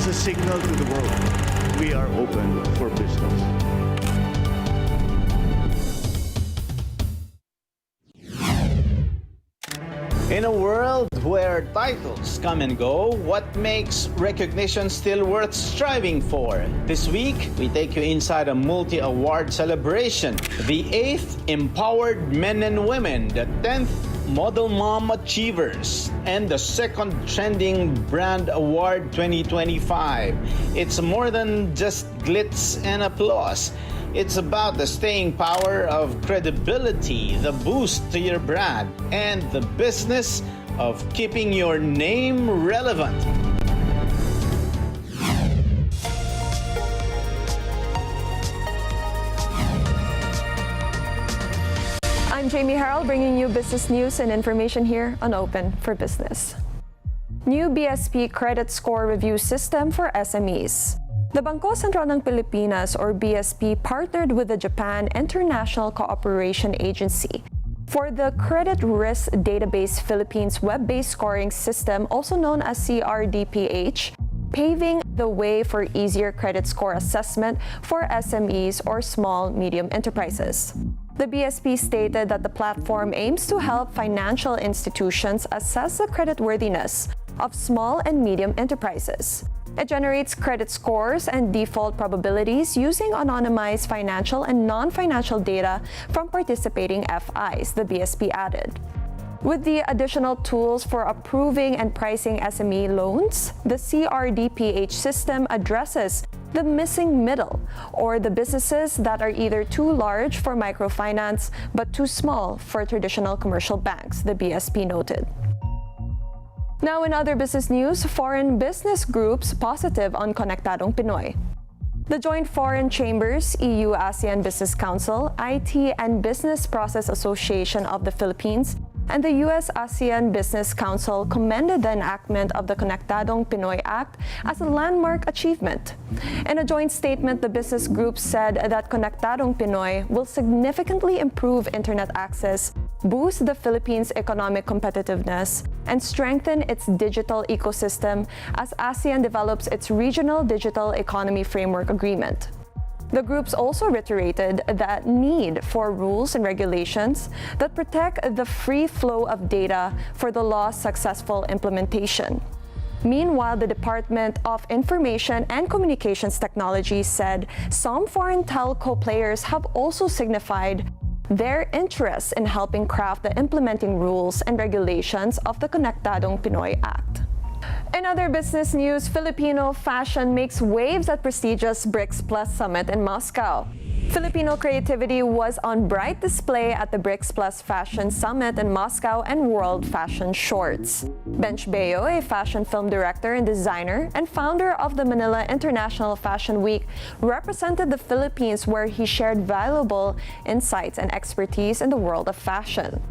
is a signal to the world we are open for business. In a world where titles come and go, what makes recognition still worth striving for? This week, we take you inside a multi-award celebration. The 8th Empowered Men and Women, the 10th Model Mom Achievers, and the 2nd Trending Brand Award 2025. It's more than just glitz and applause. It's about the staying power of credibility, the boost to your brand, and the business of keeping your name relevant. I'm 𝗗𝗲𝗄𝗏 Herald, bringing you business news and information here on Open for Business. New BSP credit score review system for SMEs. The Bangko Sentral ng Pilipinas, or BSP, partnered with the Japan International Cooperation Agency for the Credit Risk Database Philippines web-based scoring system, also known as CRDPH, paving the way for easier credit score assessment for SMEs or small-medium enterprises. The BSP stated that the platform aims to help financial institutions assess the creditworthiness of small and medium enterprises. It generates credit scores and default probabilities using anonymized financial and non-financial data from participating FIs, the BSP added. With the additional tools for approving and pricing SME loans, the CRDPH system addresses the missing middle, or the businesses that are either too large for microfinance but too small for traditional commercial banks, the BSP noted. Now in other business news, foreign business groups positive on Connectadong Pinoy. The Joint Foreign Chambers, EU-ASEAN Business Council, IT and Business Process Association of the Philippines, and the U.S.-ASEAN Business Council commended the enactment of the Connectadong Pinoy Act as a landmark achievement. In a joint statement, the business group said that Connectadong Pinoy will significantly improve internet access, boost the Philippines' economic competitiveness, and strengthen its digital ecosystem as ASEAN develops its Regional Digital Economy Framework Agreement. The groups also reiterated the need for rules and regulations that protect the free flow of data for the law's successful implementation. Meanwhile, the Department of Information and Communications Technology said some foreign telco players have also signified their interest in helping craft the implementing rules and regulations of the Connectadong Pinoy Act. In other business news, Filipino fashion makes waves at prestigious BRICS Plus Summit in Moscow. Filipino creativity was on bright display at the BRICS Plus Fashion Summit in Moscow and World Fashion Shorts. 𝗵𝗶𝗴𝗶, a fashion film director and designer and founder of the Manila International Fashion Week, represented the Philippines, where he shared valuable insights and expertise in the world of fashion.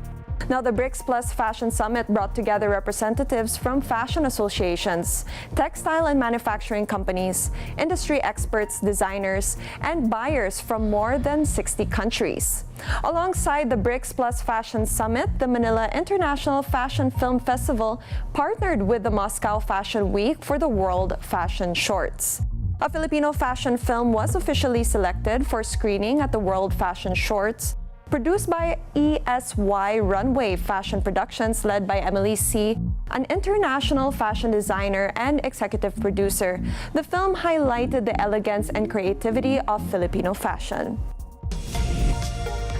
Now, the BRICS Plus Fashion Summit brought together representatives from fashion associations, textile and manufacturing companies, industry experts, designers, and buyers from more than 60 countries. Alongside the BRICS Plus Fashion Summit, the Manila International Fashion Film Festival partnered with the Moscow Fashion Week for the World Fashion Shorts. A Filipino fashion film was officially selected for screening at the World Fashion Shorts, produced by ESY Runway Fashion Productions, led by Emily C., an international fashion designer and executive producer. The film highlighted the elegance and creativity of Filipino fashion.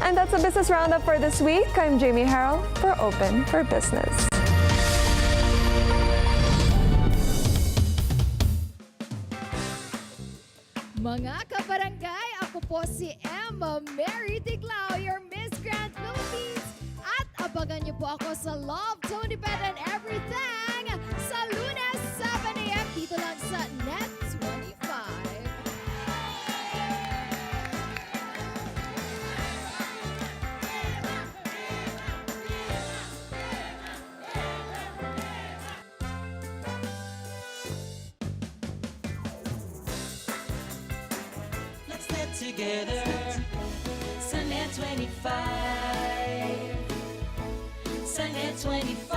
And that's a business roundup for this week. I'm 𝗗𝗲𝗄𝗏 Herald for Open for Business. Mga kabarangay, ako po si Mary Tiglao, your Miss Grand Philippines. At abangan niyo po ako sa Love, Tony Bed and Everything sa Lunes, 7 a.m. dito lang sa Net 25. Together, Sunday 25, Sunday 25.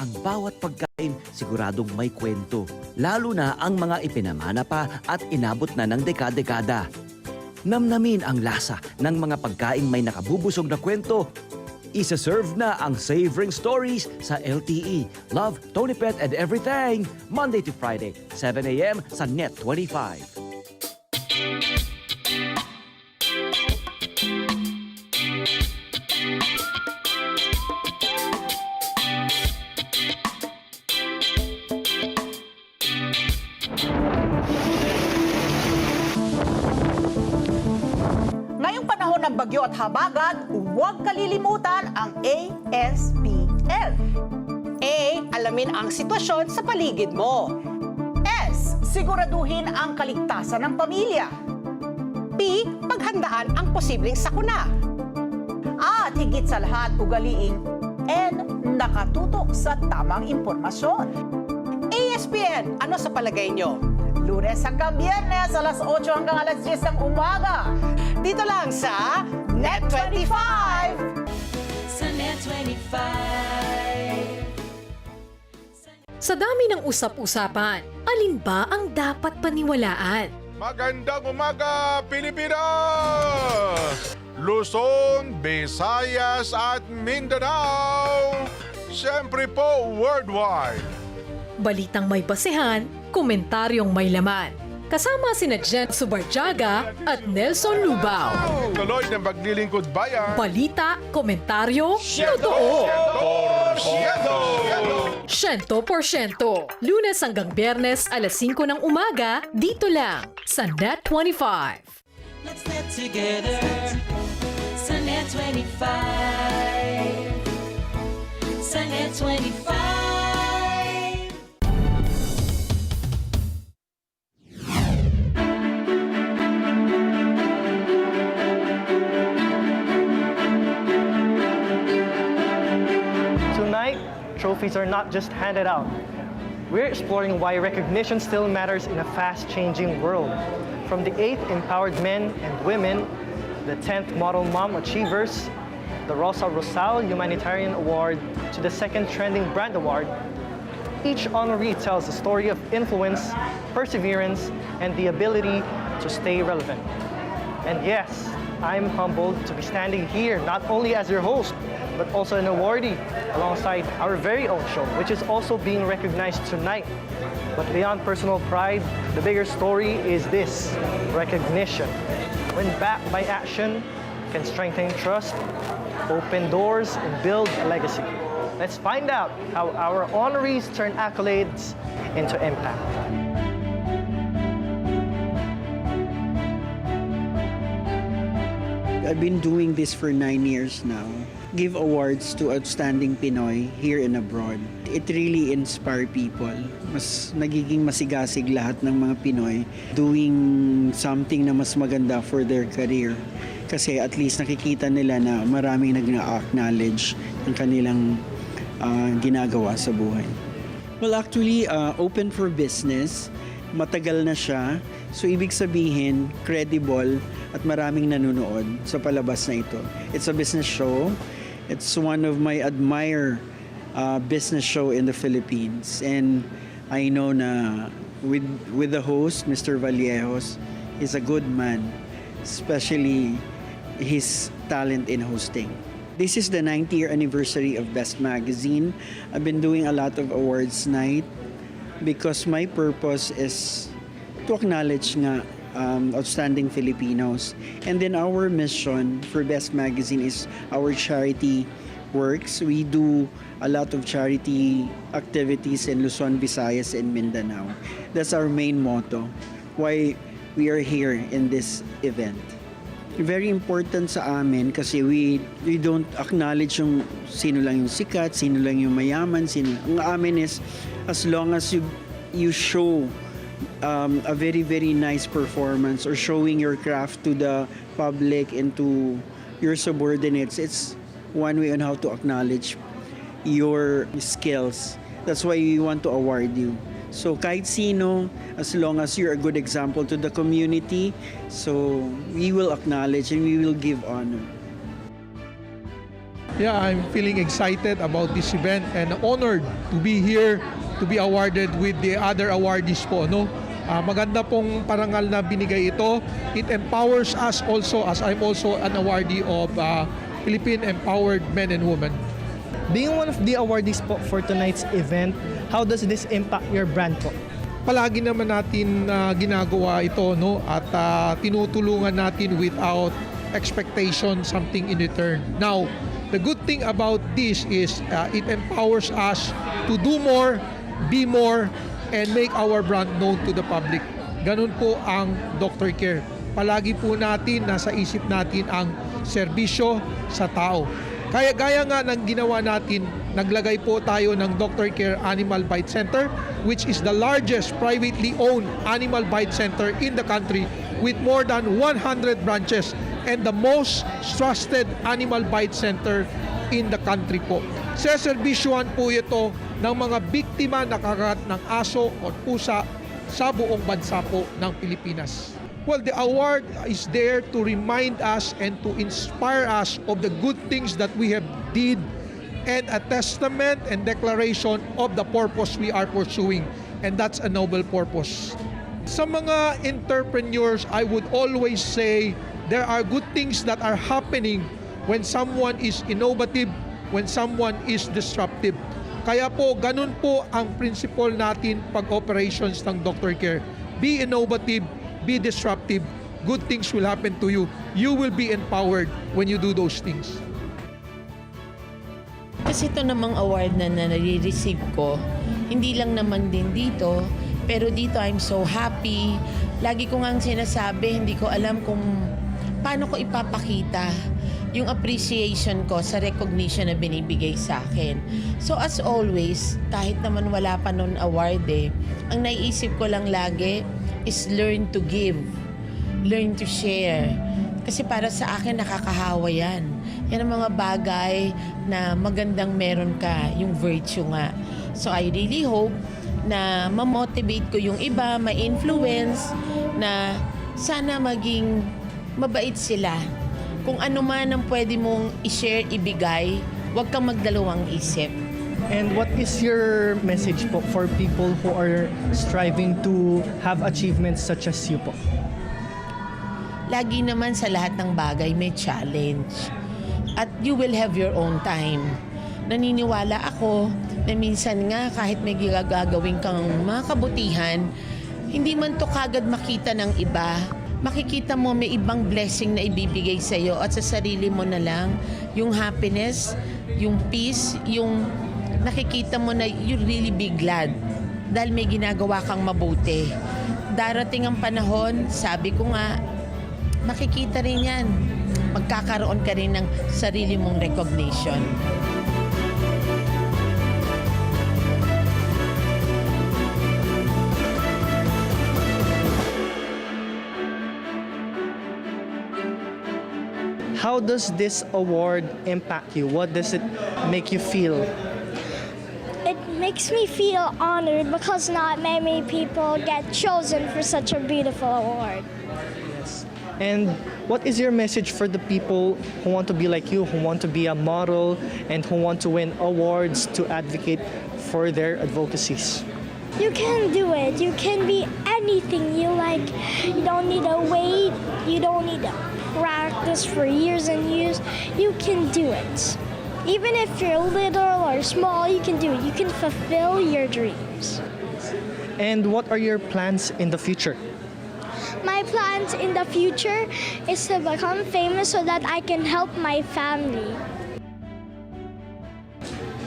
Ang bawat pagkain siguradong may kwento, lalo na ang mga ipinamana pa at inabot na ng dekada-dekada. Namnamin ang lasa ng mga pagkaing may nakabubusog na kwento. Isa-serve na ang Savoring Stories sa LTE. Love, Tony Pet and Everything. Monday to Friday, 7 a.m. sa Net25. Ngayong panahon ng bagyo at habagat, huwag kalilimutan ang ASPL. A. Alamin ang sitwasyon sa paligid mo. S. Siguraduhin ang kaligtasan ng pamilya. P. Paghandaan ang posibleng sakuna. At higit sa lahat, ugaliing N. Nakatutok sa tamang impormasyon. ASPN, ano sa palagay nyo? Lunes hanggang Biyernes, alas 8 hanggang alas 10 ng umaga. Dito lang sa Net25! Sa Net25. Sa dami ng usap-usapan, alin ba ang dapat paniwalaan? Magandang umaga, Pilipinas! Luzon, Visayas at Mindanao. Siyempre po, worldwide. Balitang may basehan, komentaryong may laman. Kasama sina 𝗗𝗶𝗴𝗏 at Nelson Lubao. Tuloy ng maglilingkod bayan. Balita, komentaryo, totoo. 100%. Lunes hanggang Biyernes, alas 5 ng umaga, dito lang sa Net25. Let's get together. Sa Net25. Sa Net25. Tonight, trophies are not just handed out. We're exploring why recognition still matters in a fast-changing world. From the 8th Empowered Men and Women, the 10th Model Mom Achievers, the 𝗗𝗲𝗏 Humanitarian Award, to the 2nd Trending Brand Award, each honoree tells a story of influence, perseverance, and the ability to stay relevant. And yes, I'm humbled to be standing here not only as your host, but also an awardee alongside our very own show, which is also being recognized tonight. But beyond personal pride, the bigger story is this: recognition. When backed by action, can strengthen trust, open doors, and build a legacy. Let's find out how our honorees turn accolades into impact. I've been doing this for 9 years now. Give awards to outstanding Pinoy here and abroad. It really inspires people. Mas nagiging masigasig lahat ng mga Pinoy doing something na mas maganda for their career. Kasi at least nakikita nila na maraming nag-acknowledge ng kanilang ginagawa sa buhay. Well, actually, open for business. Matagal na siya. So, ibig sabihin, credible at maraming nanonood sa palabas na ito. It's a business show. It's one of my admired business show in the Philippines. And I know na with the host, Mr. Vallejos, he's a good man, especially his talent in hosting. This is the 90th year anniversary of Best Magazine. I've been doing a lot of awards night because my purpose is to acknowledge nga outstanding Filipinos. And then our mission for Best Magazine is our charity works. We do a lot of charity activities in Luzon, Visayas, and Mindanao. That's our main motto, why we are here in this event. Very important sa amin kasi we don't acknowledge yung sino lang yung sikat, sino lang yung mayaman, ang amin is as long as you show a very, very nice performance or showing your craft to the public and to your subordinates, it's one way on how to acknowledge your skills. That's why we want to award you. So kahit sino, as long as you're a good example to the community, so we will acknowledge and we will give honor. Yeah, I'm feeling excited about this event and honored to be here to be awarded with the other awardees po, no? Maganda pong parangal na binigay ito. It empowers us also, as I'm also an awardee of Philippine Empowered Men and Women. Being one of the awardees po for tonight's event, how does this impact your brand po? Palagi naman natin ginagawa ito, no? At tinutulungan natin without expectation something in return. Now, the good thing about this is it empowers us to do more, be more, and make our brand known to the public. Ganun po ang Dr. Care. Palagi po natin, nasa isip natin ang serbisyo sa tao. Kaya gaya nga ng ginawa natin, naglagay po tayo ng Dr. Care Animal Bite Center, which is the largest privately owned animal bite center in the country with more than 100 branches and the most trusted animal bite center in the country po. Seservisyohan po ito ng mga biktima na kakagat ng aso o pusa sa buong bansa po ng Pilipinas. Well, the award is there to remind us and to inspire us of the good things that we have did and a testament and declaration of the purpose we are pursuing. And that's a noble purpose. Sa mga entrepreneurs, I would always say there are good things that are happening when someone is innovative, when someone is disruptive. Kaya po, ganun po ang principle natin pag operations ng Dr. Care. Be innovative, be disruptive, good things will happen to you. You will be empowered when you do those things. Kasi ito namang award na nare-receive ko, hindi lang naman din dito, pero dito I'm so happy. Lagi ko ngang sinasabi, hindi ko alam kung paano ko ipapakita yung appreciation ko sa recognition na binibigay sa akin. So as always, kahit naman wala pa nun award ang naiisip ko lang lagi is learn to give, learn to share. Kasi para sa akin nakakahawa yan. Yan ang mga bagay na magandang meron ka, yung virtue nga. So I really hope na ma-motivate ko yung iba, ma-influence, na sana maging mabait sila. Kung ano man ang pwede mong i-share, ibigay, huwag kang magdalawang isip. And what is your message po for people who are striving to have achievements such as you po? Lagi naman sa lahat ng bagay may challenge. At you will have your own time. Naniniwala ako na minsan nga kahit may gagawin kang mga kabutihan, hindi man to kagad makita ng iba. Makikita mo may ibang blessing na ibibigay sa iyo at sa sarili mo na lang. Yung happiness, yung peace, yung nakikita mo na you really be glad dahil may ginagawa kang mabuti. Darating ang panahon, sabi ko nga, makikita rin yan. Magkakaroon ka rin ng sarili mong recognition. How does this award impact you? What does it make you feel? It makes me feel honored because not many people get chosen for such a beautiful award. Yes. And what is your message for the people who want to be like you, who want to be a model, and who want to win awards to advocate for their advocacies? You can do it. You can be anything you like. You don't need to wait. You don't need to practice for years and years. You can do it. Even if you're little or small, you can do it. You can fulfill your dreams. And what are your plans in the future? My plans in the future is to become famous so that I can help my family.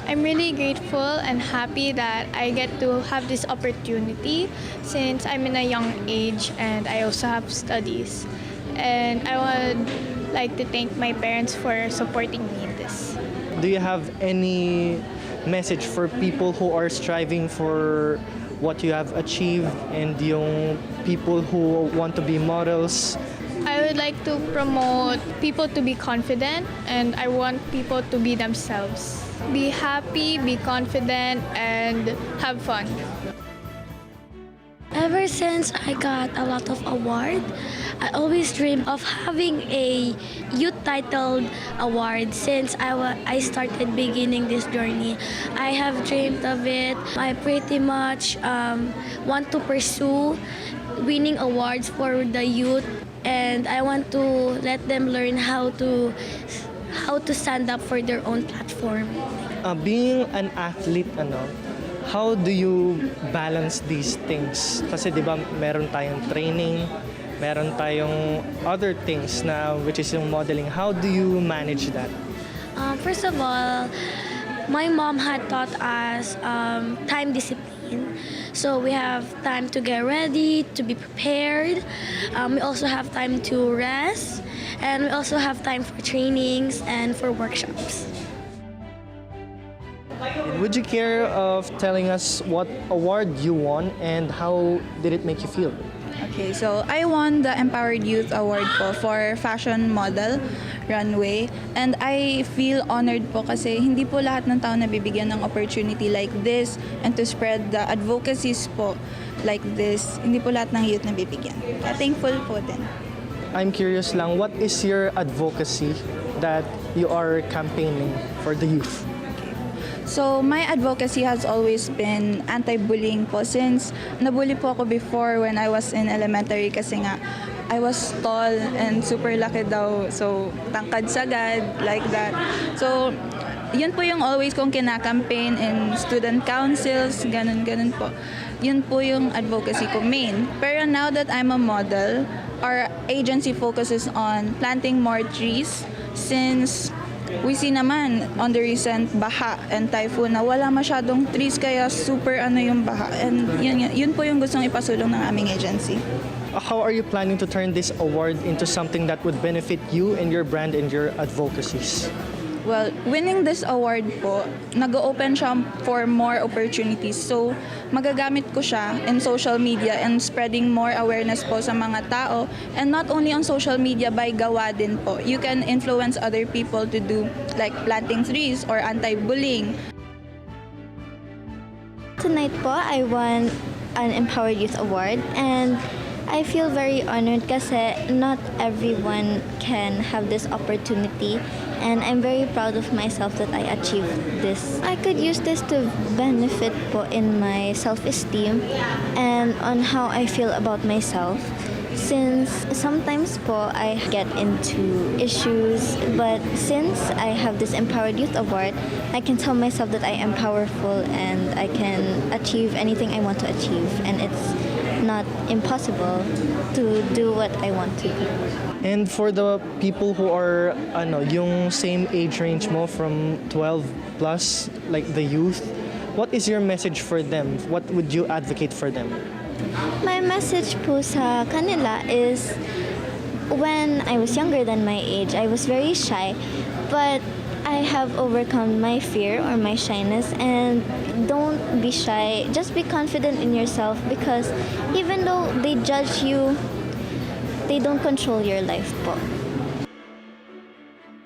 I'm really grateful and happy that I get to have this opportunity since I'm in a young age and I also have studies. And I would like to thank my parents for supporting me in this. Do you have any message for people who are striving for what you have achieved and yung people who want to be models? I would like to promote people to be confident and I want people to be themselves. Be happy, be confident, and have fun. Ever since I got a lot of award, I always dreamed of having a youth titled award since I started beginning this journey. I have dreamed of it. I pretty much want to pursue winning awards for the youth, and I want to let them learn how to stand up for their own platform. Being an athlete, how do you balance these things? Kasi di ba meron tayong training, meron tayong other things na which is yung modeling. How do you manage that? First of all, my mom had taught us time discipline. So we have time to get ready, to be prepared. We also have time to rest. And we also have time for trainings and for workshops. Would you care of telling us what award you won and how did it make you feel? Okay, so I won the Empowered Youth Award po for fashion model runway, and I feel honored po kasi hindi po lahat ng tao nabibigyan ng opportunity like this and to spread the advocacies po like this. Hindi po lahat ng youth nabibigyan. Kaya thankful po din. I'm curious lang, what is your advocacy that you are campaigning for the youth? So, my advocacy has always been anti-bullying po since nabully po ako before when I was in elementary kasi nga I was tall and super laki daw. So, tangkad sagad, like that. So, yun po yung always kong kinakampaign in student councils, ganun po. Yun po yung advocacy ko main. Pero now that I'm a model, our agency focuses on planting more trees since we see naman on the recent baha and typhoon na wala masyadong trees kaya super yung baha. And yun po yung gustong ipasulong ng aming agency. How are you planning to turn this award into something that would benefit you and your brand and your advocacies? Well, winning this award po, nag-open siya for more opportunities. So, magagamit ko siya in social media and spreading more awareness po sa mga tao. And not only on social media, by gawa din po. You can influence other people to do like planting trees or anti-bullying. Tonight po, I won an Empowered Youth Award, and I feel very honored kasi not everyone can have this opportunity, and I'm very proud of myself that I achieved this. I could use this to benefit po in my self-esteem and on how I feel about myself. Since sometimes po I get into issues, but since I have this Empowered Youth Award, I can tell myself that I am powerful and I can achieve anything I want to achieve, and it's not impossible to do what I want to do. And for the people who are yung same age range mo from 12 plus, like the youth, what is your message for them? What would you advocate for them? My message po sa kanila is when I was younger than my age, I was very shy, but I have overcome my fear or my shyness, and don't be shy. Just be confident in yourself because even though they judge you, they don't control your life po.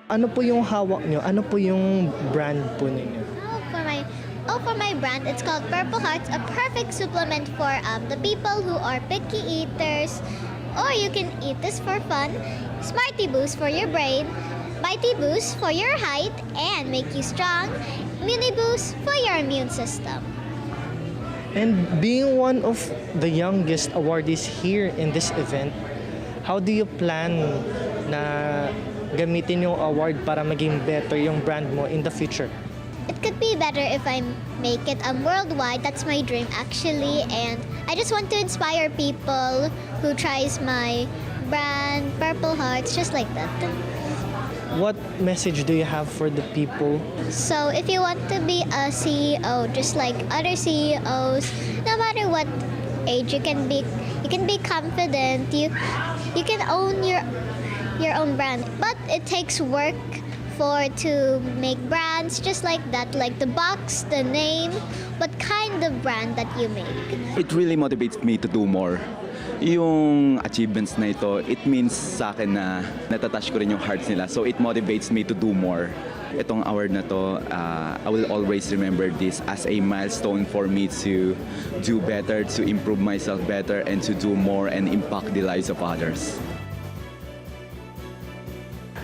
Ano po yung hawak nyo? Ano po yung brand po ninyo? For my brand, it's called Purple Hearts, a perfect supplement for the people who are picky eaters, or you can eat this for fun. Smarty Boost for your brain, Mighty Boost for your height and make you strong, Mini Boost for your immune system. And being one of the youngest awardees here in this event, how do you plan na gamitin yung award para maging better yung brand mo in the future? It could be better if I make it worldwide. That's my dream actually, and I just want to inspire people who tries my brand Purple Hearts just like that. What message do you have for the people? So if you want to be a CEO just like other CEOs, no matter what age you can be confident. You can own your own brand, but it takes work to make brands just like that, like the box, the name, what kind of brand that you make. It really motivates me to do more. Yung achievements na ito, it means sa akin na natatouch ko rin yung hearts nila. So it motivates me to do more. Itong award na to, I will always remember this as a milestone for me to do better, to improve myself better, and to do more and impact the lives of others.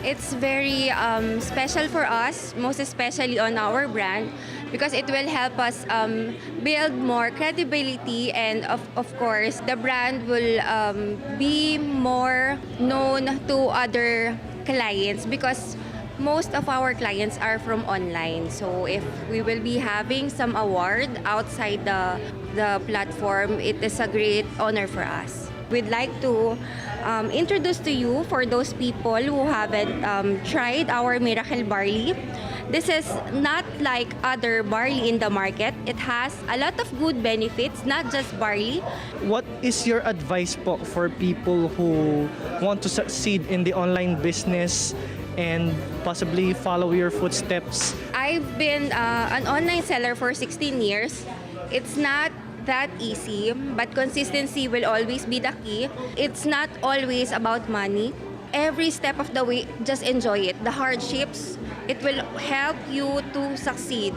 It's very special for us, most especially on our brand, because it will help us build more credibility, and of course, the brand will be more known to other clients because most of our clients are from online. So if we will be having some award outside the platform, it is a great honor for us. We'd like to introduce to you, for those people who haven't tried our Miracle Barley. This is not like other barley in the market. It has a lot of good benefits, not just barley. What is your advice po for people who want to succeed in the online business and possibly follow your footsteps? I've been an online seller for 16 years. It's not that easy, but consistency will always be the key. It's not always about money. Every step of the way, just enjoy it. The hardships, it will help you to succeed.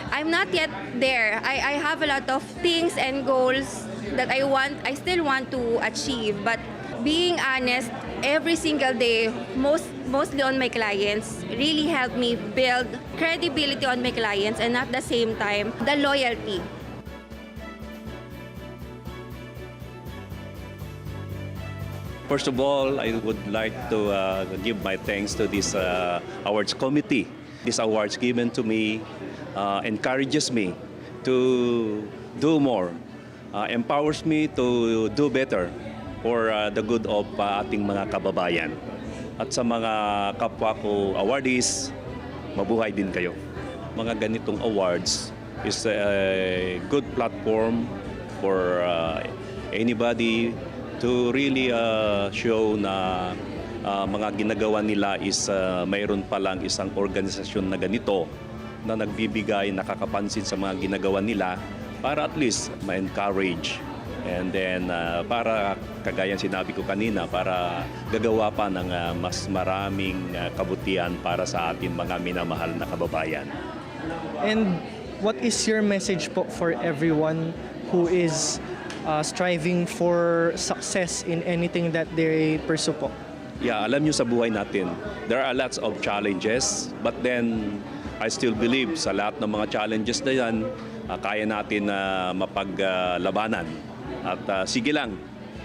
I'm not yet there. I have a lot of things and goals that I still want to achieve, but being honest every single day, mostly on my clients, really helped me build credibility on my clients, and at the same time, the loyalty. First of all, I would like to give my thanks to this awards committee. This awards given to me encourages me to do more, empowers me to do better for the good of ating mga kababayan. At sa mga kapwa ko awardees, mabuhay din kayo. Mga ganitong awards is a good platform for anybody to really show na mga ginagawa nila is mayroon palang isang organisasyon na ganito na nagbibigay, nakakapansin sa mga ginagawa nila para at least ma-encourage. And then para kagaya sinabi ko kanina, para gagawa pa ng mas maraming kabutihan para sa ating mga minamahal na kababayan. And what is your message po for everyone who is striving for success in anything that they pursue po? Yeah, alam nyo sa buhay natin, there are lots of challenges, but then I still believe sa lahat ng mga challenges na yan, kaya natin mapaglabanan. At sige lang,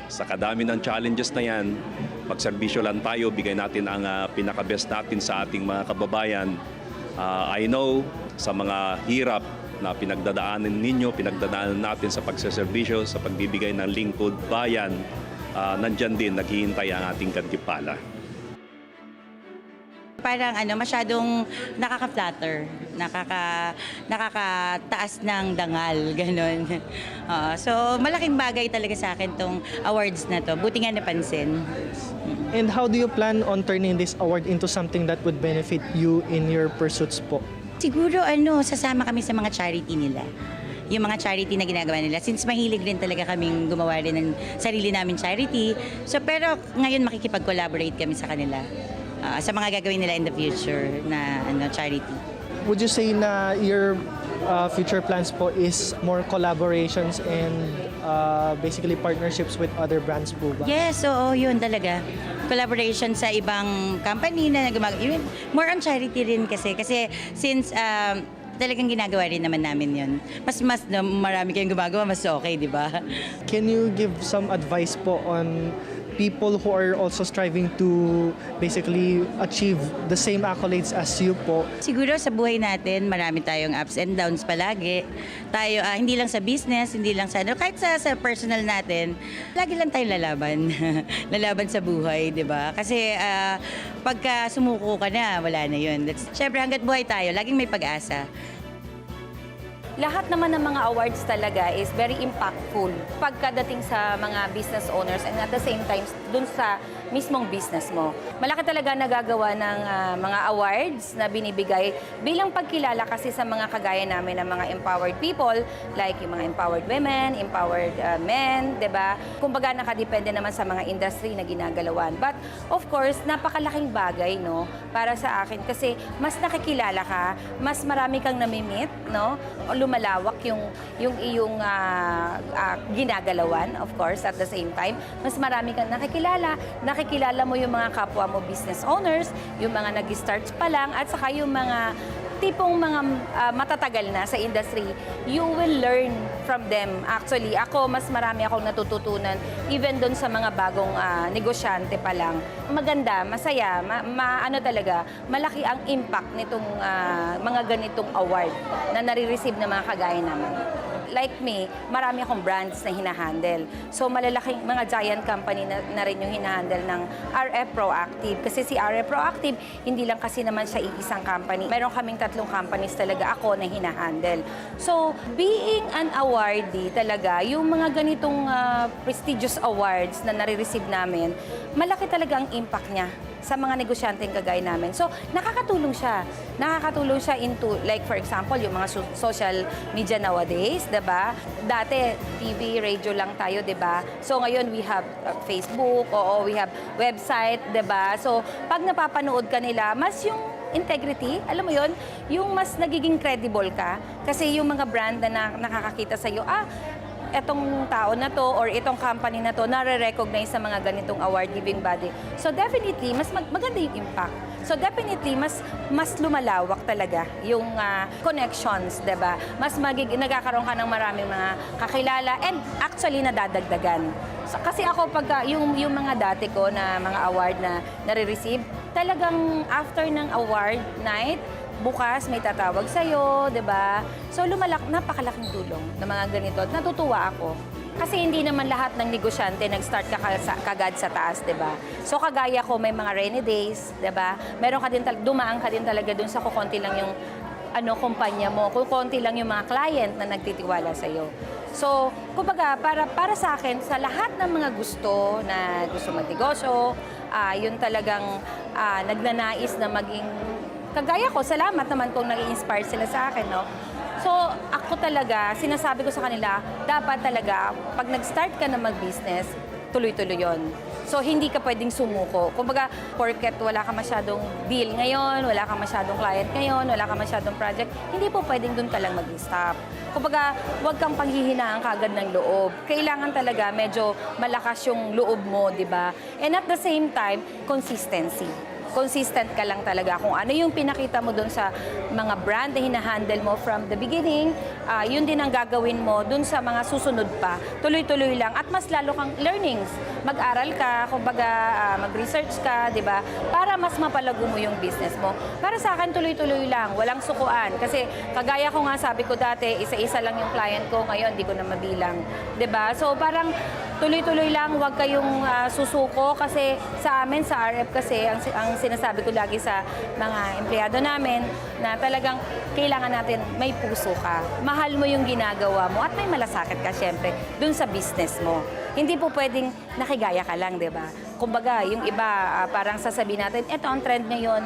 sa kadami ng challenges na yan, magserbisyo lang tayo, bigay natin ang pinaka-best natin sa ating mga kababayan. I know sa mga hirap na pinagdadaanan ninyo, pinagdadaanan natin sa pagseserbisyo, sa pagbibigay ng lingkod bayan, nandyan din, naghihintay ang ating kantipala. Parang masyadong nakaka-flatter, nakakataas ng dangal, gano'n. So malaking bagay talaga sa akin tong awards na to. Buti nga napansin. And how do you plan on turning this award into something that would benefit you in your pursuits po? Siguro sasama kami sa mga charity nila. Yung mga charity na ginagawa nila. Since mahilig rin talaga kaming gumawa rin ng sarili namin charity. So pero ngayon makikipag-collaborate kami sa kanila. Sa mga gagawin nila in the future na charity. Would you say na your future plans po is more collaborations and basically partnerships with other brands po ba? Yes, oo, yun talaga. Collaboration sa ibang company na gumagawa. More on charity rin kasi since talagang ginagawa rin naman namin yun. Mas marami kayong gumagawa, mas okay, di ba? Can you give some advice po on people who are also striving to basically achieve the same accolades as you po? Siguro sa buhay natin, marami tayong ups and downs palagi. Tayo, hindi lang sa business, hindi lang sa kahit sa personal natin, lagi lang tayo lalaban. Lalaban sa buhay, di ba? Kasi pagka sumuko ka na, wala na yun. Siyempre, hanggat buhay tayo, laging may pag-asa. Lahat naman ng mga awards talaga is very impactful pagkadating sa mga business owners, and at the same time dun sa mismong business mo. Malaki talaga nagagawa ng mga awards na binibigay bilang pagkilala kasi sa mga kagaya namin ng mga empowered people, like yung mga empowered women, empowered men, 'di ba? Kumbaga nakadepende naman sa mga industry na ginagalawan. But of course, napakalaking bagay, no, para sa akin kasi mas nakikilala ka, mas marami kang namimit, no? Lumalawak yung iyong ginagalawan, of course, at the same time. Mas marami kang nakikilala mo yung mga kapwa mo business owners, yung mga nag-start pa lang, at saka yung mga tipong mga matatagal na sa industry, you will learn from them. Actually, ako, mas marami akong natututunan even doon sa mga bagong negosyante pa lang. Maganda, masaya, ano talaga, malaki ang impact nitong mga ganitong award na nare-receive ng mga kagaya namin. Like me, marami akong brands na hinahandle. So malalaking mga giant company na rin yung hinahandle ng RF Proactive. Kasi si RF Proactive, hindi lang kasi naman siya isang company. Meron kaming 3 companies talaga ako na hinahandle. So being an awardee talaga, yung mga ganitong prestigious awards na nare-receive namin, malaki talaga ang impact niya sa mga negosyanteng kagaya namin. So, nakakatulong siya. Nakakatulong siya into, like for example, yung mga social media nowadays, diba? Dati, TV, radio lang tayo, diba? So, ngayon, we have Facebook, we have website, diba? So, pag napapanood ka nila, mas yung integrity, alam mo yon, yung mas nagiging credible ka. Kasi yung mga brand na nakakakita sa'yo, etong tao na to or itong company na to nare-recognize sa mga ganitong award-giving body. So definitely, mas maganda yung impact. So definitely, mas lumalawak talaga yung connections, diba? Mas nagkakaroon ka ng maraming mga kakilala and actually nadadagdagan. So, kasi ako pagka yung mga dati ko na mga award na nare-receive, talagang after ng award night, bukas may tatawag sa'yo, diba? So napakalaking tulong ng mga ganito. At natutuwa ako. Kasi hindi naman lahat ng negosyante nag-start kagad sa taas, diba? So kagaya ko, may mga rainy days, diba? Meron ka din, dumaan ka din talaga dun sa kukonti lang yung kumpanya mo, kukonti lang yung mga client na nagtitiwala sa'yo. So, kumbaga, para sa akin, sa lahat ng mga gusto magnegosyo, yun talagang nagnanais na maging kagaya ko, salamat naman kung nag-i-inspire sila sa akin, no? So, ako talaga, sinasabi ko sa kanila, dapat talaga, pag nag-start ka na mag-business, tuloy-tuloy yun. So, hindi ka pwedeng sumuko. Kumbaga, porket wala ka masyadong deal ngayon, wala ka masyadong client ngayon, wala ka masyadong project, hindi po pwedeng dun ka lang mag-stop. Kumbaga, huwag kang panghihinaan kagad ng loob. Kailangan talaga medyo malakas yung loob mo, di ba? And at the same time, consistency. Consistent ka lang talaga kung ano yung pinakita mo doon sa mga brand na hinahandle mo from the beginning, yun din ang gagawin mo doon sa mga susunod pa. Tuloy-tuloy lang at mas lalo kang learnings. Mag-aral ka, kumbaga mag-research ka, di ba? Para mas mapalago mo yung business mo. Para sa akin, tuloy-tuloy lang, walang sukuan. Kasi kagaya ko nga, sabi ko dati, isa-isa lang yung client ko, ngayon di ko na mabilang. Di ba? So parang tuloy-tuloy lang, huwag kayong susuko kasi sa amin, sa RF kasi, ang sinasabi ko lagi sa mga empleyado namin na talagang kailangan natin may puso ka. Mahal mo yung ginagawa mo at may malasakit ka syempre dun sa business mo. Hindi po pwedeng nakigaya ka lang, di ba? Kumbaga, yung iba parang sasabihin natin, eto ang trend ngayon,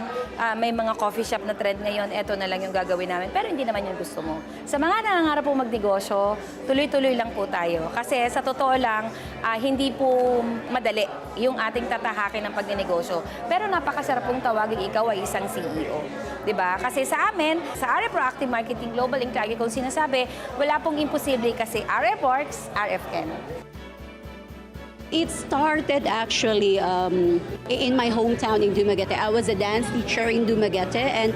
may mga coffee shop na trend ngayon, eto na lang yung gagawin namin. Pero hindi naman yung gusto mo. Sa mga nangangarap po magnegosyo, tuloy-tuloy lang po tayo. Kasi sa totoo lang, hindi po madali yung ating tatahakin ng pagnenegosyo. Pero napakasarap pong tawagin ikaw ay isang CEO. Diba? Kasi sa amin, sa RF Proactive Marketing Global Inc., lagi kong sinasabi, wala pong imposible kasi RF works, RF can. It started actually in my hometown in Dumaguete. I was a dance teacher in Dumaguete, and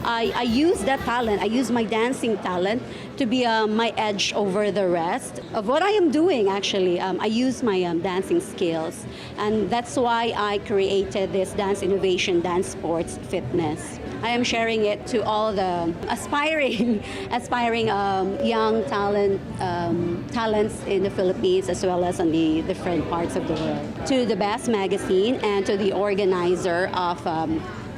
I used that talent. I used my dancing talent to be my edge over the rest of what I am doing. Actually, I use my dancing skills, and that's why I created this dance innovation, dance sports fitness. I am sharing it to all the aspiring young talents in the Philippines as well as on the different parts of the world. To the Best Magazine and to the organizer of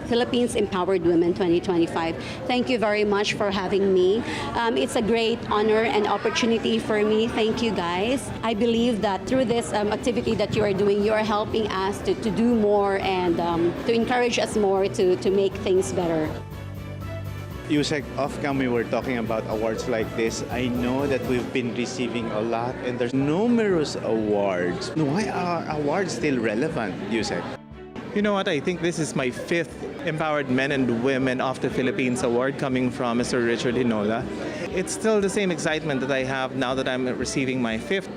Philippines Empowered Women 2025. Thank you very much for having me. It's a great honor and opportunity for me. Thank you, guys. I believe that through this activity that you are doing, you are helping us to do more and to encourage us more to make things better. Yusek, off-cam we were talking about awards like this. I know that we've been receiving a lot and there's numerous awards. Why are awards still relevant, Yusek? You know what? I think this is my 5th Empowered Men and Women of the Philippines Award coming from Mr. Richard Hinola. It's still the same excitement that I have now that I'm receiving my 5th,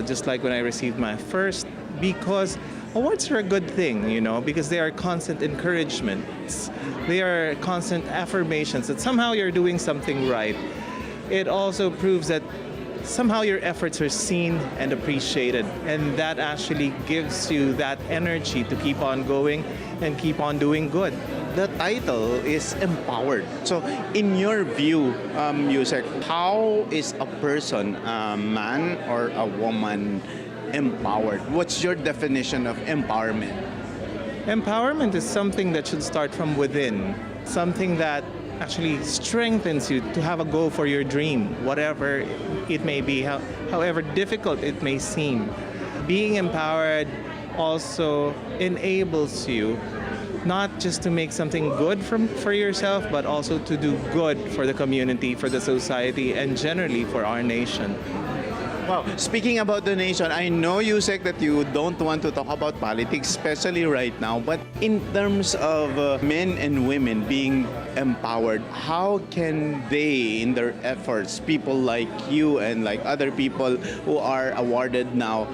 just like when I received my 1st, because awards are a good thing, you know, because they are constant encouragements. They are constant affirmations that somehow you're doing something right. It also proves that somehow your efforts are seen and appreciated, and that actually gives you that energy to keep on going and keep on doing good. The title is empowered. So in your view, Yusek, how is a person, a man or a woman, empowered? What's your definition of empowerment? Empowerment is something that should start from within, something that actually strengthens you to have a goal for your dream, whatever it may be, however difficult it may seem. Being empowered also enables you not just to make something good for yourself, but also to do good for the community, for the society, and generally for our nation. Wow. Speaking about the nation, I know, Yusek, that you don't want to talk about politics, especially right now. But in terms of men and women being empowered, how can they, in their efforts, people like you and like other people who are awarded now,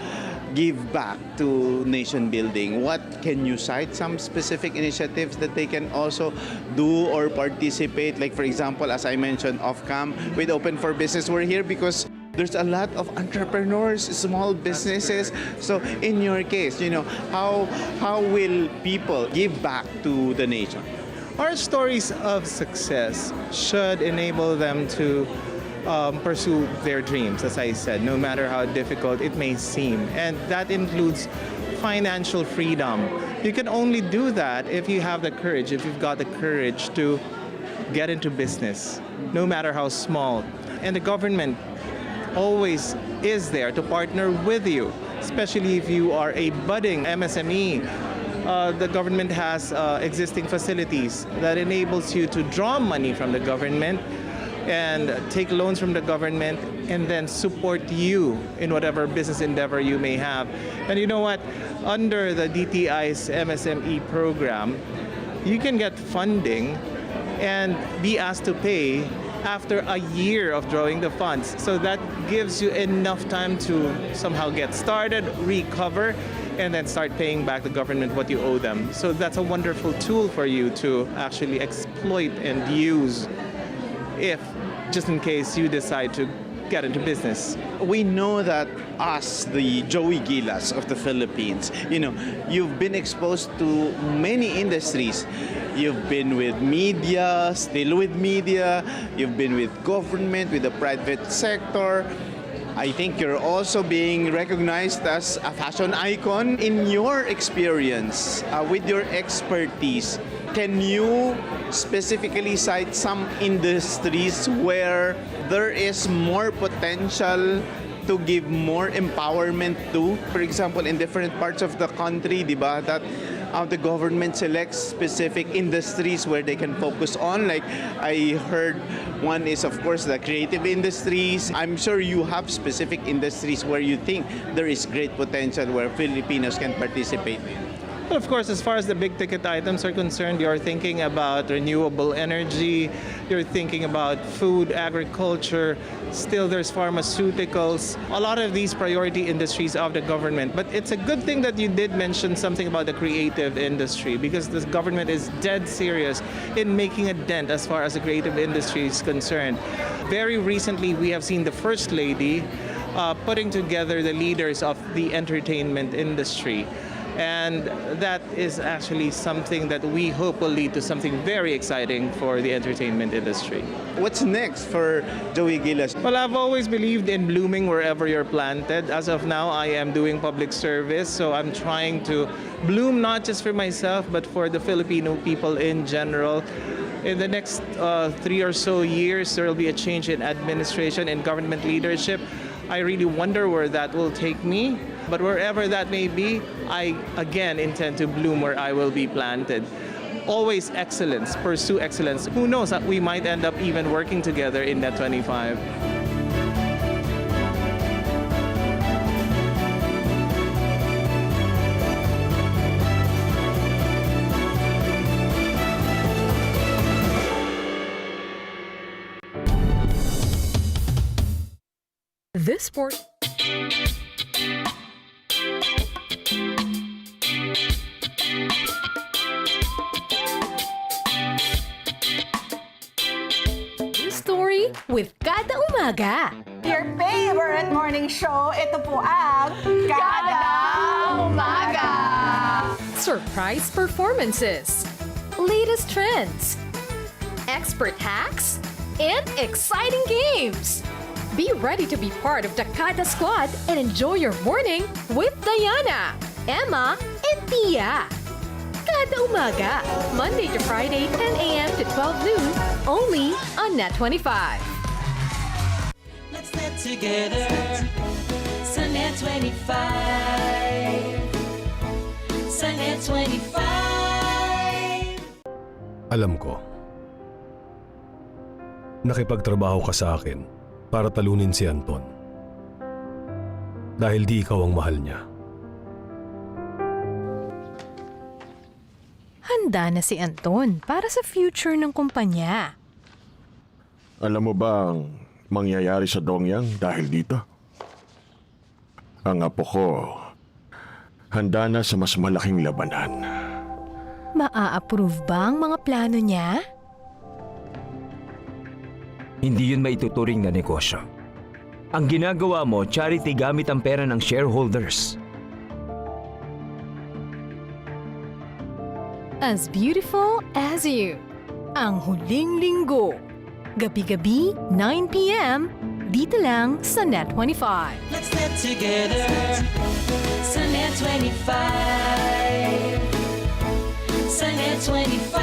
give back to nation building? What can you cite some specific initiatives that they can also do or participate? Like, for example, as I mentioned off-cam, with Open for Business, we're here because there's a lot of entrepreneurs, small businesses. So in your case, you know, how will people give back to the nation? Our stories of success should enable them to pursue their dreams, as I said, no matter how difficult it may seem. And that includes financial freedom. You can only do that if you have the courage, if you've got the courage to get into business, no matter how small. And the government always is there to partner with you, especially if you are a budding MSME. The government has existing facilities that enables you to draw money from the government and take loans from the government and then support you in whatever business endeavor you may have. And you know what? Under the DTI's MSME program, you can get funding and be asked to pay after a year of drawing the funds. So that gives you enough time to somehow get started, recover, and then start paying back the government what you owe them. So that's a wonderful tool for you to actually exploit and use if, just in case you decide to get into business. We know that us, the Joey Gilas of the Philippines, you know, you've been exposed to many industries. You've been with media, still with media. You've been with government, with the private sector. I think you're also being recognized as a fashion icon. In your experience, with your expertise, can you specifically cite some industries where there is more potential to give more empowerment to? For example, in different parts of the country, di ba, that the government selects specific industries where they can focus on. Like, I heard one is, of course, the creative industries. I'm sure you have specific industries where you think there is great potential where Filipinos can participate. Well, of course, as far as the big ticket items are concerned, you're thinking about renewable energy, you're thinking about food, agriculture, still there's pharmaceuticals, a lot of these priority industries of the government. But it's a good thing that you did mention something about the creative industry, because the government is dead serious in making a dent as far as the creative industry is concerned. Very recently, we have seen the First Lady putting together the leaders of the entertainment industry. And that is actually something that we hope will lead to something very exciting for the entertainment industry. What's next for 𝗷𝗍𝗍𝗲? Well, I've always believed in blooming wherever you're planted. As of now, I am doing public service, so I'm trying to bloom not just for myself, but for the Filipino people in general. In the next 3 or so years, there will be a change in administration and government leadership. I really wonder where that will take me. But wherever that may be, I again intend to bloom where I will be planted. Always excellence, pursue excellence. Who knows, we might end up even working together in 𝗏25. This sport. Story with Kada Umaga. Your favorite morning show, ito po ang Kada Umaga. Surprise performances, latest trends, expert hacks, and exciting games. Be ready to be part of the Kada Squad and enjoy your morning with Diana, Emma, and Pia. Kada Umaga, Monday to Friday, 10 a.m. to 12 noon, only on 𝗏25. Let's net together sa 𝗏25. Sa 𝗏25. Alam ko, nakipagtrabaho ka sa akin para talunin si Anton. Dahil di ikaw ang mahal niya. Handa na si Anton para sa future ng kumpanya. Alam mo ba ang mangyayari sa Dongyang dahil dito? Ang apo ko, handa na sa mas malaking labanan. Maa-approve ba ang mga plano niya? Hindi yun maituturing na negosyo. Ang ginagawa mo, charity gamit ang pera ng shareholders. As beautiful as you. Ang huling linggo. Gabi-gabi, 9 p.m. Dito lang sa 𝗏25. Let's net together sa 𝗏25. Sa 𝗏25.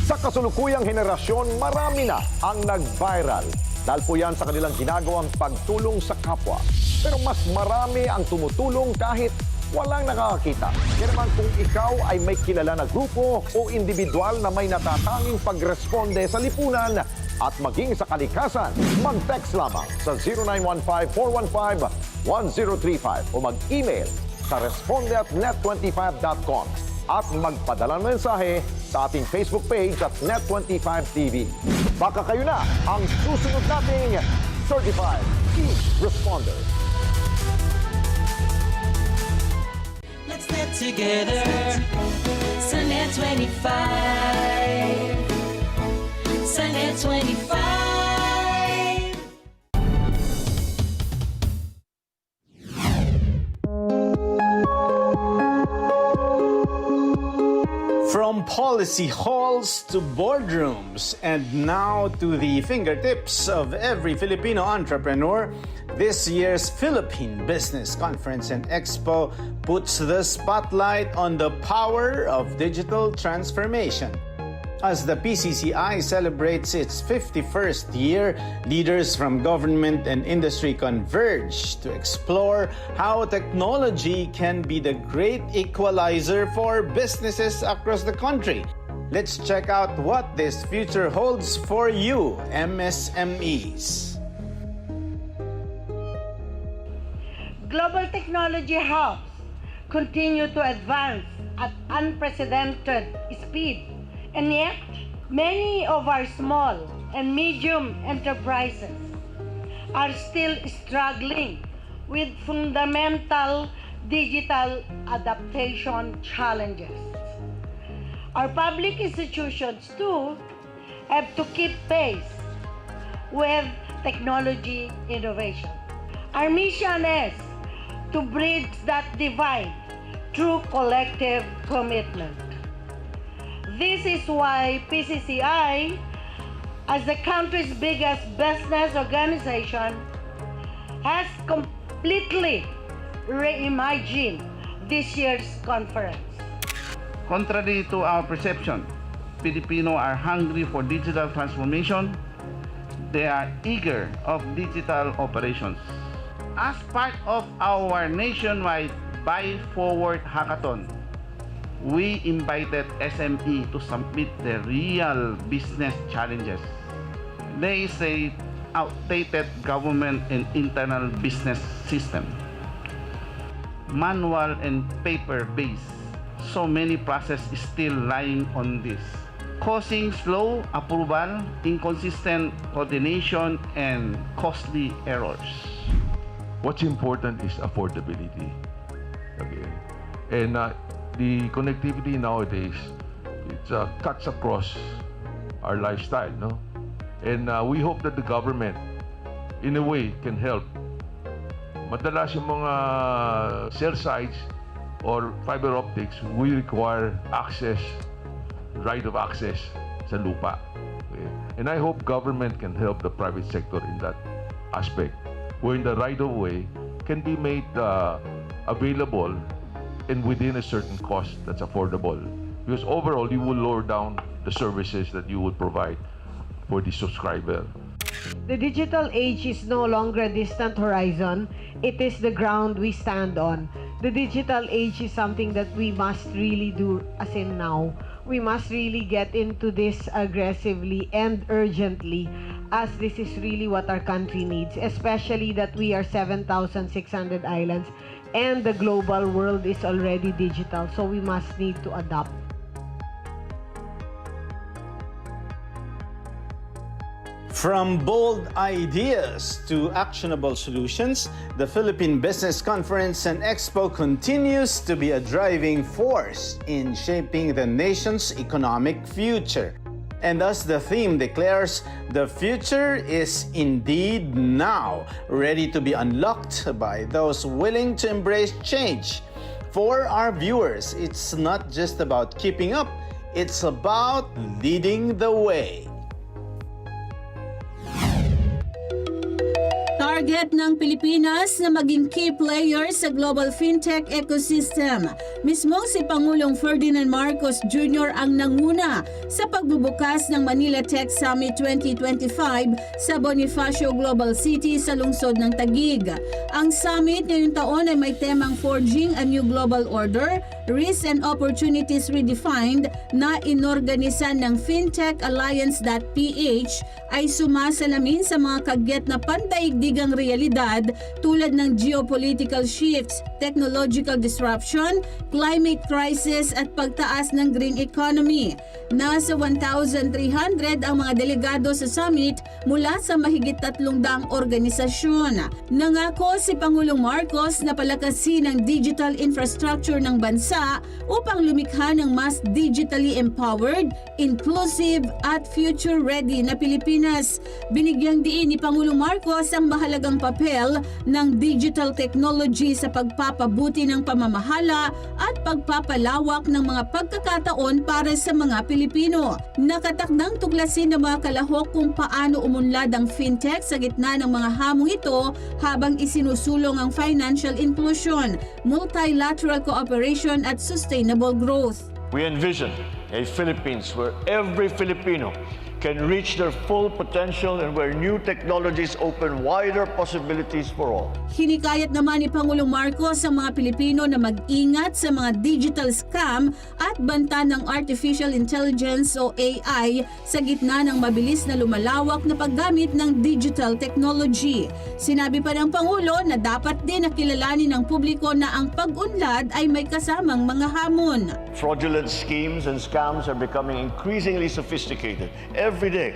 Sa kasulukuyang henerasyon, marami na ang nag-viral. Dahil po yan sa kanilang ginagawang pagtulong sa kapwa. Pero mas marami ang tumutulong kahit walang nakakakita. Kaya naman kung ikaw ay may kilala na grupo o individual na may natatanging pagresponde sa lipunan at maging sa kalikasan, mag-text lamang sa 0915-415-1035 o mag-email sa responde@net25.com at magpadala ng mensahe sa ating Facebook page at 𝗏25TV. Baka kayo na ang susunod nating Certified Key Responder. Let's net together sa 𝗏25. Sa 𝗏25. From policy halls to boardrooms and now to the fingertips of every Filipino entrepreneur, this year's Philippine Business Conference and Expo puts the spotlight on the power of digital transformation. As the PCCI celebrates its 51st year, leaders from government and industry converge to explore how technology can be the great equalizer for businesses across the country. Let's check out what this future holds for you, MSMEs. Global technology hubs continue to advance at unprecedented speed. And yet, many of our small and medium enterprises are still struggling with fundamental digital adaptation challenges. Our public institutions, too, have to keep pace with technology innovation. Our mission is to bridge that divide through collective commitment. This is why PCCI, as the country's biggest business organization, has completely reimagined this year's conference. Contrary to our perception, Filipino are hungry for digital transformation. They are eager of digital operations. As part of our nationwide Buy Forward Hackathon, we invited SME to submit their real business challenges. There is a outdated government and internal business system, manual and paper-based. So many processes is still lying on this, causing slow approval, inconsistent coordination, and costly errors. What's important is affordability. Okay, and the connectivity nowadays, it cuts across our lifestyle, no? And we hope that the government, in a way, can help. Madalas yung mga cell sites or fiber optics, we require access, right of access sa lupa. Okay? And I hope government can help the private sector in that aspect, wherein the right of way can be made available and within a certain cost that's affordable. Because overall, you will lower down the services that you would provide for the subscriber. The digital age is no longer a distant horizon. It is the ground we stand on. The digital age is something that we must really do as in now. We must really get into this aggressively and urgently, as this is really what our country needs, especially that we are 7,600 islands and the global world is already digital, so we must need to adapt. From bold ideas to actionable solutions, the Philippine Business Conference and Expo continues to be a driving force in shaping the nation's economic future. And as the theme declares, the future is indeed now, ready to be unlocked by those willing to embrace change. For our viewers, it's not just about keeping up, it's about leading the way. Target ng Pilipinas na maging key player sa global fintech ecosystem. Mismong si Pangulong Ferdinand Marcos Jr. ang nanguna sa pagbubukas ng Manila Tech Summit 2025 sa Bonifacio Global City sa lungsod ng Taguig. Ang summit ngayong taon ay may temang Forging a New Global Order, Risks and Opportunities Redefined na inorganisan ng Fintech Alliance.ph ay sumasalamin sa mga kagyat na pandaigdigang realidad tulad ng geopolitical shifts, technological disruption, climate crisis at pagtaas ng green economy. Nasa 1,300 ang mga delegado sa summit mula sa mahigit 300 organisasyon. Nangako si Pangulong Marcos na palakasin ang digital infrastructure ng bansa upang lumikha ng mas digitally empowered, inclusive at future-ready na Pilipinas. Binigyang diin ni Pangulong Marcos ang mahalagang papel ng digital technology sa pagpapabuti ng pamamahala at pagpapalawak ng mga pagkakataon para sa mga Pilipino. Nakatakdang tuklasin ng mga kalahok kung paano umunlad ang fintech sa gitna ng mga hamong ito habang isinusulong ang financial inclusion, multilateral cooperation at sustainable growth. We envision a Philippines where every Filipino can reach their full potential and where new technologies open wider possibilities for all. Hinikayat naman ni Pangulong Marcos ang mga Pilipino na mag-ingat sa mga digital scam at banta ng artificial intelligence o AI sa gitna ng mabilis na lumalawak na paggamit ng digital technology. Sinabi pa ng Pangulo na dapat din nakilalanin ng publiko na ang pag-unlad ay may kasamang mga hamon. Fraudulent schemes and scams are becoming increasingly sophisticated every day.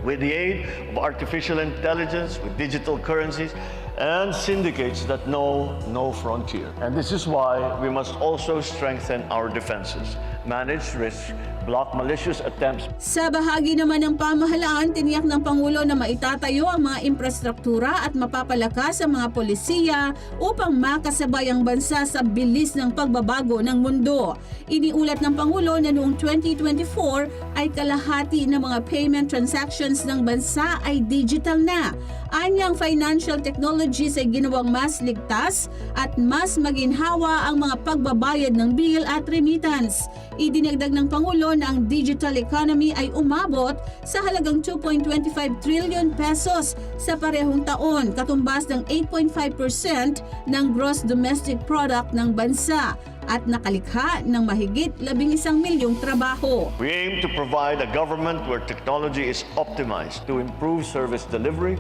With the aid of artificial intelligence, with digital currencies, and syndicates that know no frontier. And this is why we must also strengthen our defenses. manage risk, block malicious attempts. Sa bahagi naman ng pamahalaan, tiniyak ng Pangulo na maitatayo ang mga infrastruktura at mapapalakas ang mga polisiya upang makasabay ang bansa sa bilis ng pagbabago ng mundo. Iniulat ng Pangulo na noong 2024 ay kalahati ng mga payment transactions ng bansa ay digital na. Anyang financial technologies ay ginawang mas ligtas at mas maginhawa ang mga pagbabayad ng bill at remittance. Idinagdag ng Pangulo na ang digital economy ay umabot sa halagang 2.25 trillion pesos sa parehong taon, katumbas ng 8.5% ng gross domestic product ng bansa at nakalikha ng mahigit 11 milyong trabaho. We aim to provide a government where technology is optimized to improve service delivery,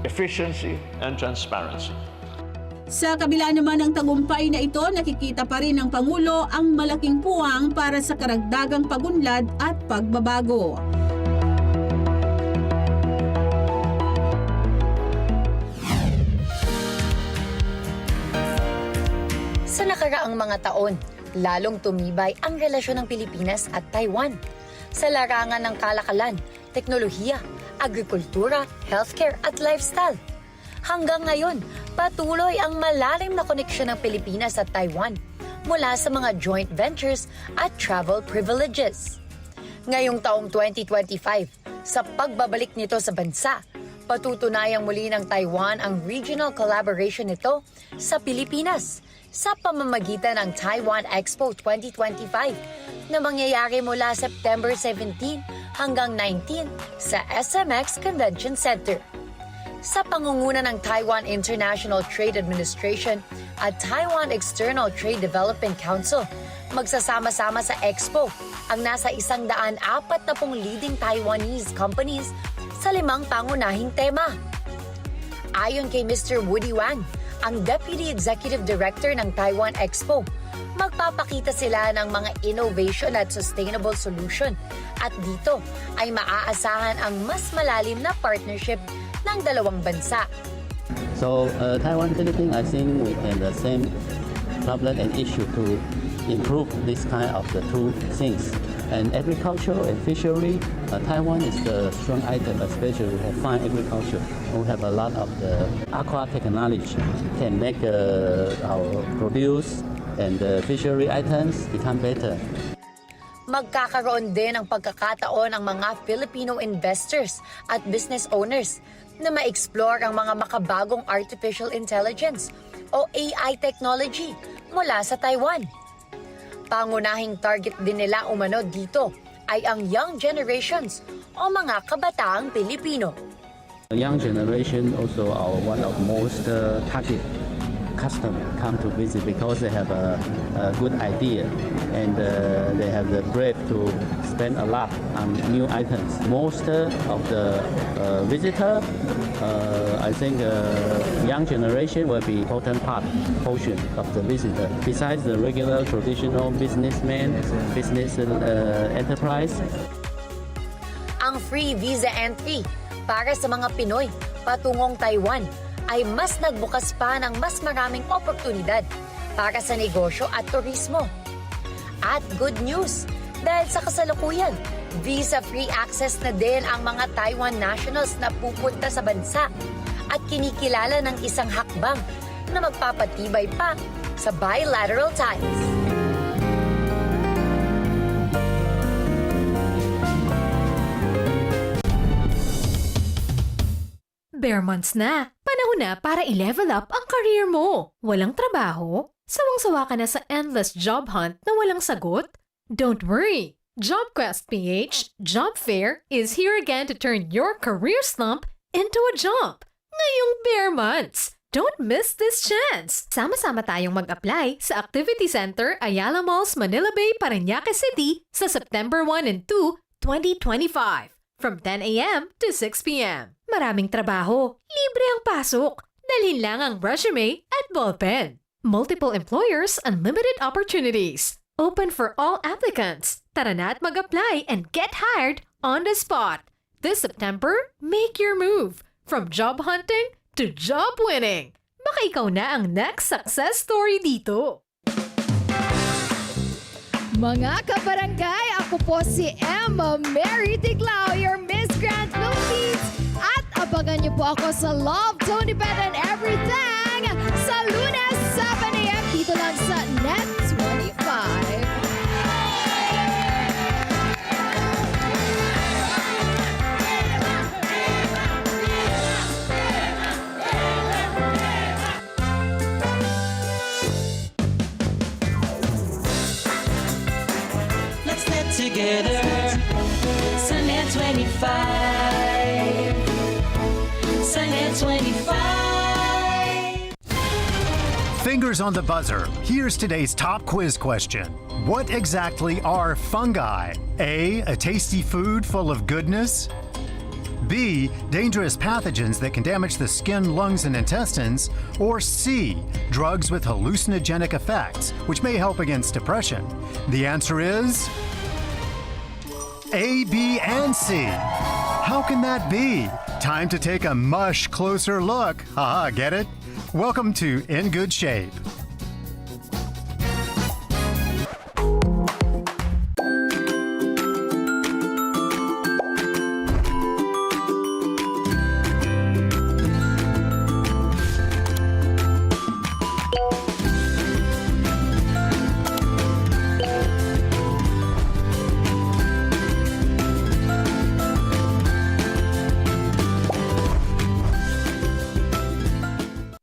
efficiency, and transparency. Sa kabila naman ng tagumpay na ito, nakikita pa rin ng Pangulo ang malaking puwang para sa karagdagang pagunlad at pagbabago. Sa nakaraang mga taon, lalong tumibay ang relasyon ng Pilipinas at Taiwan. Sa larangan ng kalakalan, teknolohiya, agrikultura, healthcare at lifestyle. Hanggang ngayon, patuloy ang malalim na koneksyon ng Pilipinas at Taiwan mula sa mga joint ventures at travel privileges. Ngayong taong 2025, sa pagbabalik nito sa bansa, patutunayang muli ng Taiwan ang regional collaboration nito sa Pilipinas sa pamamagitan ng Taiwan Expo 2025 na mangyayari mula September 17 hanggang 19 sa SMX Convention Center. Sa pangunguna ng Taiwan International Trade Administration at Taiwan External Trade Development Council, magsasama-sama sa Expo ang nasa 140 leading Taiwanese companies sa 5 pangunahing tema. Ayon kay Mr. Woody Wang, ang Deputy Executive Director ng Taiwan Expo, magpapakita sila ng mga innovation at sustainable solution at dito ay maaasahan ang mas malalim na partnership ng dalawang bansa. So Taiwan, Philippines, I think we can the same problem and issue to improve this kind of the two things. And agriculture and fishery, Taiwan is the strong item, especially we have fine agriculture. We have a lot of the aqua technology can make our produce and the fishery items become better. Magkakaroon din ng pagkakataon ang mga Filipino investors at business owners na ma-explore ang mga makabagong artificial intelligence o AI technology mula sa Taiwan. Pangunahing target din nila umano dito ay ang young generations o mga kabataang Pilipino. The young generation also are one of most target customers come to visit because they have a good idea and they have the brave to spend a lot on new items. Most of the visitor, I think young generation will be important portion of the visitor. Besides the regular traditional businessmen, business enterprise. Ang free visa entry para sa mga Pinoy patungong Taiwan ay mas nagbukas pa ng mas maraming oportunidad para sa negosyo at turismo. At good news, dahil sa kasalukuyan, visa-free access na din ang mga Taiwan nationals na pupunta sa bansa at kinikilala ng isang hakbang na magpapatibay pa sa bilateral ties. Bare months na. Panahon na para i-level up ang career mo. Walang trabaho? Sawang-sawa ka na sa endless job hunt na walang sagot? Don't worry. 𝗗𝗶𝗴𝗶 Job Fair is here again to turn your career slump into a jump. Ngayong bare months. Don't miss this chance. Sama-sama tayong mag-apply sa Activity Center Ayala Malls, Manila Bay, Parañaque City sa September 1 and 2, 2025. From 10 a.m. to 6 p.m. Maraming trabaho, libre ang pasok. Dalhin lang ang resume at ballpen. Multiple employers, unlimited opportunities. Open for all applicants. Tara na at mag-apply and get hired on the spot. This September, make your move. From job hunting to job winning. Baka ikaw na ang next success story dito. Mga kabarangay, ako po si 𝗚𝗏𝗏, your Miss Grand Philippines. At abangan niyo po ako sa Love, 𝗏𝗏𝗏𝗏 and Everything sa Lunes, 7 a.m. dito lang sa Net25. Let's net together sa Net25. Sa Net25. Fingers on the buzzer. Here's today's top quiz question. What exactly are fungi? A tasty food full of goodness. B, dangerous pathogens that can damage the skin, lungs, and intestines. Or C, drugs with hallucinogenic effects, which may help against depression. The answer is A, B, and C. How can that be? Time to take a much closer look. Haha, get it? Welcome to In Good Shape.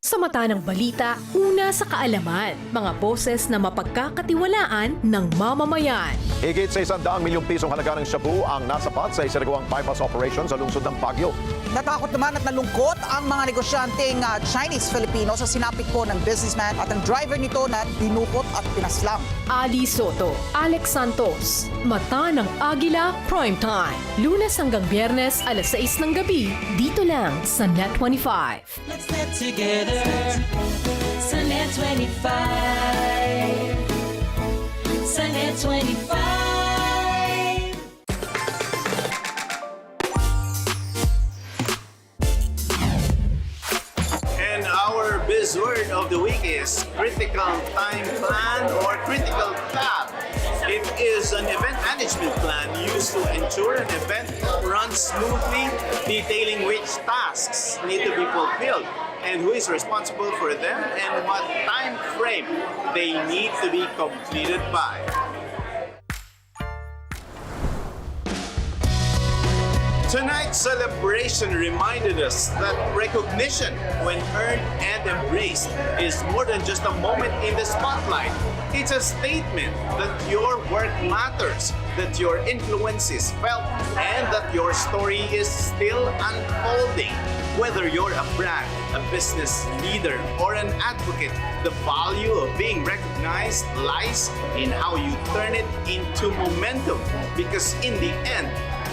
Sa mata ng balita, una sa kaalaman, mga boses na mapagkakatiwalaan ng mamamayan. Higit sa 100 milyong pisong halaga ng shabu ang nasapat sa isinagawang bypass operation sa lungsod ng Baguio. Natakot naman at nalungkot ang mga negosyanteng Chinese-Filipino sa sinapit po ng businessman at ang driver nito na dinukot at pinaslang. Ali Soto, Alex Santos, Mata ng Agila Primetime. Lunes hanggang Biyernes, alas 6 ng gabi, dito lang sa Net25. Let's net together sa Net25. Sa Net25. And our buzzword of the week is critical time plan or critical tab. It is an event management plan used to ensure an event runs smoothly, detailing which tasks need to be fulfilled and who is responsible for them and what time frame they need to be completed by. Tonight's celebration reminded us that recognition, when earned and embraced, is more than just a moment in the spotlight. It's a statement that your work matters, that your influence is felt, and that your story is still unfolding. Whether you're a brand, a business leader, or an advocate, the value of being recognized lies in how you turn it into momentum. Because in the end,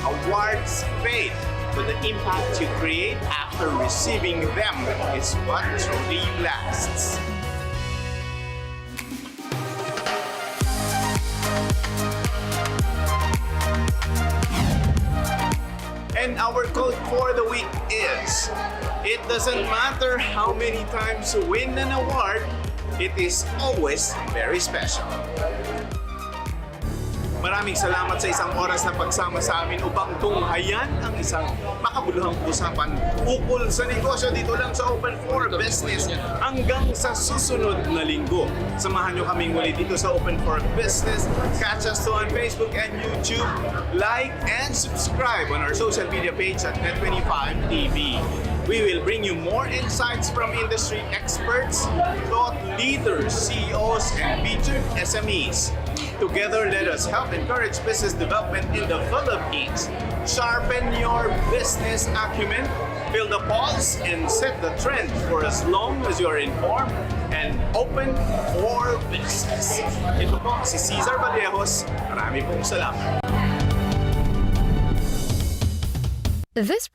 awards fade, but the impact you create after receiving them is what truly lasts. And our quote for the week is, "It doesn't matter how many times you win an award, it is always very special." Maraming salamat sa isang oras na pagsama sa amin upang tunghayan ang isang makabuluhang usapan ukol sa negosyo dito lang sa Open for Business hanggang sa susunod na linggo. Samahan nyo kaming muli dito sa Open for Business. Catch us on Facebook and YouTube. Like and subscribe on our social media page at Net25 TV. We will bring you more insights from industry experts, thought leaders, CEOs, and featured SMEs. Together, let us help encourage business development in the Philippines. Sharpen your business acumen, feel the pulse, and set the trend for as long as you're informed and open for business. Ito po si 𝗏𝗏𝗏𝗏𝗏. Marami pong salamat. This